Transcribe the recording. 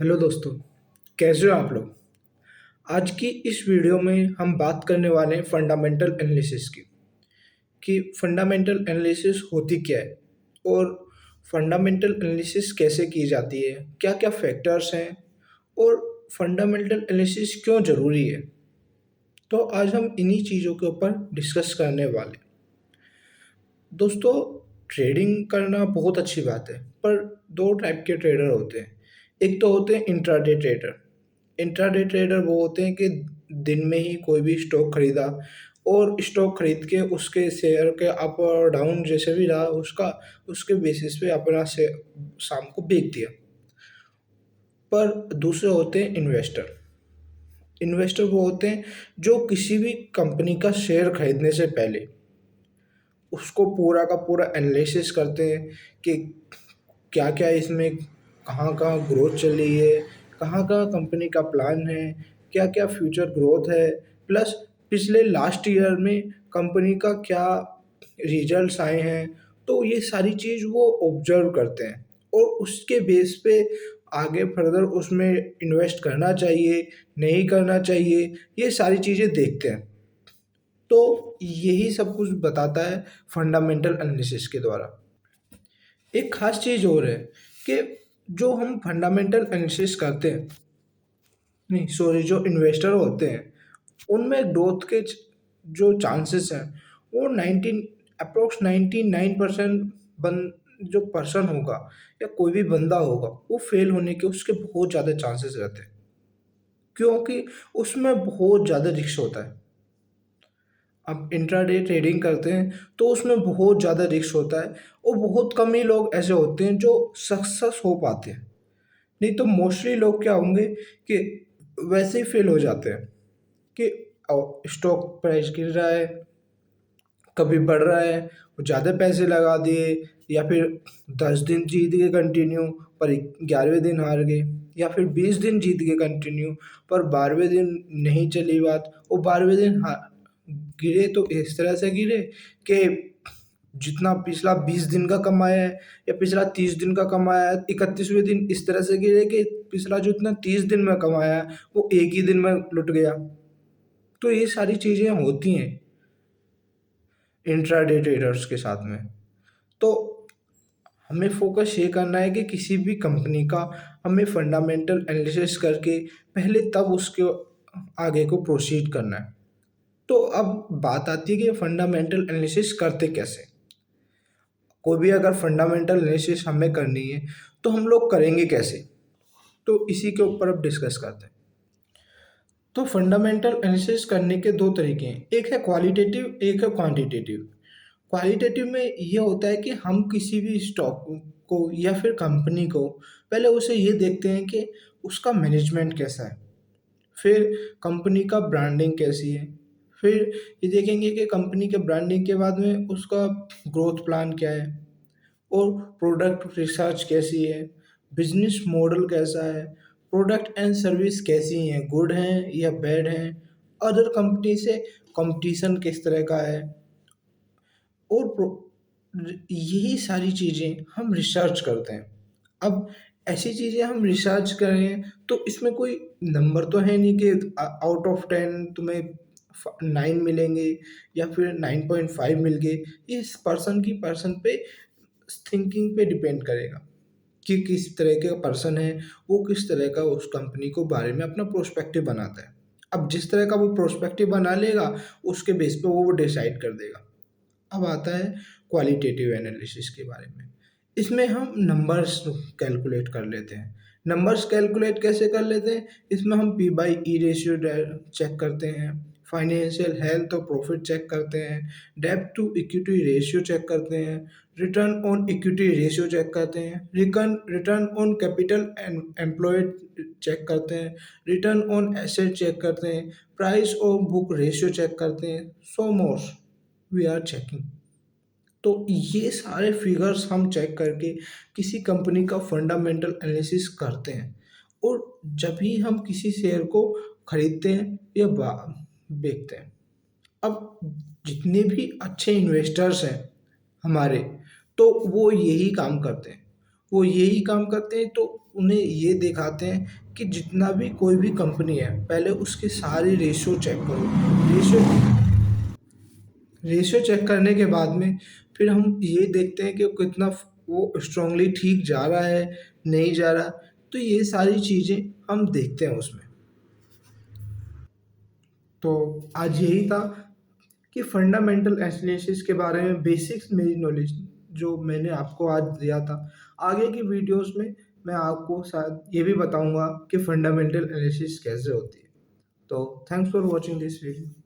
Hello दोस्तों, कैसे हो आप लोग। आज की इस वीडियो में हम बात करने वाले हैं फंडामेंटल एनालिसिस की कि फंडामेंटल एनालिसिस होती क्या है और फंडामेंटल एनालिसिस कैसे की जाती है, क्या क्या फैक्टर्स हैं और फंडामेंटल एनालिसिस क्यों ज़रूरी है। तो आज हम इन्हीं चीज़ों के ऊपर डिस्कस करने वाले हैं। दोस्तों, ट्रेडिंग करना बहुत अच्छी बात है, पर दो टाइप के ट्रेडर होते हैं। एक तो होते हैं इंट्राडे ट्रेडर। इंट्राडे ट्रेडर वो होते हैं कि दिन में ही कोई भी स्टॉक खरीदा और स्टॉक खरीद के उसके शेयर के अप और डाउन जैसे भी रहा उसका उसके बेसिस पे अपना से शाम को बेच दिया। पर दूसरे होते हैं इन्वेस्टर। इन्वेस्टर वो होते हैं जो किसी भी कंपनी का शेयर खरीदने से पहले उसको पूरा का पूरा एनालिसिस करते हैं कि क्या-क्या इसमें कहाँ-कहाँ ग्रोथ चल रही है, कहाँ-कहाँ कंपनी का प्लान है, क्या-क्या फ्यूचर ग्रोथ है, प्लस पिछले लास्ट ईयर में कंपनी का क्या रिजल्ट्स आए हैं। तो ये सारी चीज़ वो ऑब्जर्व करते हैं और उसके बेस पे आगे फर्दर उसमें इन्वेस्ट करना चाहिए, नहीं करना चाहिए, ये सारी चीज़ें देखते हैं। तो यही सब कुछ बताता है फंडामेंटल एनालिसिस के द्वारा। एक खास चीज़ और है कि जो हम फंडामेंटल एनालिसिस करते हैं, नहीं सॉरी, जो इन्वेस्टर होते हैं उनमें ग्रोथ के जो चांसेस हैं वो 99% बन जो पर्सन होगा या कोई भी बंदा होगा वो फेल होने के उसके बहुत ज़्यादा चांसेस रहते हैं, क्योंकि उसमें बहुत ज़्यादा रिस्क होता है। आप इंट्राडे ट्रेडिंग करते हैं तो उसमें बहुत ज़्यादा रिस्क होता है और बहुत कम ही लोग ऐसे होते हैं जो सक्सेस हो पाते हैं। नहीं तो मोस्टली लोग क्या होंगे कि वैसे ही फेल हो जाते हैं कि स्टॉक प्राइस गिर रहा है, कभी बढ़ रहा है, वो ज़्यादा पैसे लगा दिए, या फिर 10 दिन जीत गए कंटिन्यू पर 11वें दिन हार गए, या फिर 20 दिन जीत गए कंटिन्यू पर 12वें दिन नहीं चली बात, और 12वें दिन गिरे तो इस तरह से गिरे कि जितना पिछला 20 दिन का कमाया है या पिछला 30 दिन का कमाया है, 31वें दिन इस तरह से गिरे कि पिछला जो इतना 30 दिन में कमाया है वो एक ही दिन में लुट गया। तो ये सारी चीज़ें होती हैं इंट्राडे ट्रेडर्स के साथ में। तो हमें फोकस ये करना है कि किसी भी कंपनी का हमें फंडामेंटल एनालिसिस करके पहले तब उसके आगे को प्रोसीड करना है। तो अब बात आती है कि फंडामेंटल एनालिसिस करते कैसे। कोई भी अगर फंडामेंटल एनालिसिस हमें करनी है तो हम लोग करेंगे कैसे, तो इसी के ऊपर अब डिस्कस करते हैं। तो फंडामेंटल एनालिसिस करने के दो तरीके हैं, एक है क्वालिटेटिव, एक है क्वांटिटेटिव। क्वालिटेटिव में ये होता है कि हम किसी भी स्टॉक को या फिर कंपनी को पहले उसे ये देखते हैं कि उसका मैनेजमेंट कैसा है, फिर कंपनी का ब्रांडिंग कैसी है, फिर ये देखेंगे कि कंपनी के ब्रांडिंग के बाद में उसका ग्रोथ प्लान क्या है और प्रोडक्ट रिसर्च कैसी है, बिजनेस मॉडल कैसा है, प्रोडक्ट एंड सर्विस कैसी हैं, गुड हैं या बैड हैं, अदर कंपनी से कंपटीशन किस तरह का है, और यही सारी चीज़ें हम रिसर्च करते हैं। अब ऐसी चीज़ें हम रिसर्च करें तो इसमें कोई नंबर तो है नहीं कि आउट ऑफ 10 तुम्हें 9 मिलेंगे या फिर 9.5 मिल गए। ये इस पर्सन की पर्सन पे थिंकिंग पे डिपेंड करेगा कि किस तरह के पर्सन है, वो किस तरह का उस कंपनी को बारे में अपना प्रोस्पेक्टिव बनाता है। अब जिस तरह का वो प्रोस्पेक्टिव बना लेगा उसके बेस पे वो डिसाइड कर देगा। अब आता है क्वालिटेटिव एनालिसिस के बारे में। इसमें हम नंबर्स कैलकुलेट कर लेते हैं। नंबर्स कैलकुलेट कैसे कर लेते हैं? इसमें हम P by E ratio check करते हैं, फाइनेंशियल हेल्थ और प्रॉफिट चेक करते हैं, डेब्ट टू इक्विटी रेशियो चेक करते हैं, return on equity ratio check करते हैं, return on capital employed check करते हैं, रिटर्न ऑन एसेट चेक करते हैं, प्राइस और बुक रेशियो चेक करते हैं, सो मोर वी आर चेकिंग। तो ये सारे फिगर्स हम चेक करके किसी कंपनी का फंडामेंटल एनालिसिस करते हैं और जब भी हम किसी शेयर को खरीदते हैं या बेचते हैं। अब जितने भी अच्छे इन्वेस्टर्स हैं हमारे, तो वो यही काम करते हैं। वो यही काम करते हैं, तो उन्हें ये दिखाते हैं कि जितना भी कोई भी कंपनी है, पहले उसके सारे रेशो चेक करो। रेशो रेशो चेक करने के बाद में फिर हम ये देखते हैं कि वो कितना वो स्ट्रांगली ठीक जा रहा है, नहीं जा रहा। तो ये सारी चीज़ें हम देखते हैं उसमें। तो आज यही था कि फंडामेंटल एनालिसिस के बारे में बेसिक्स मेरी नॉलेज जो मैंने आपको आज दिया था। आगे की वीडियोस में मैं आपको शायद ये भी बताऊंगा कि फंडामेंटल एनालिसिस कैसे होती है। तो thanks for watching this video.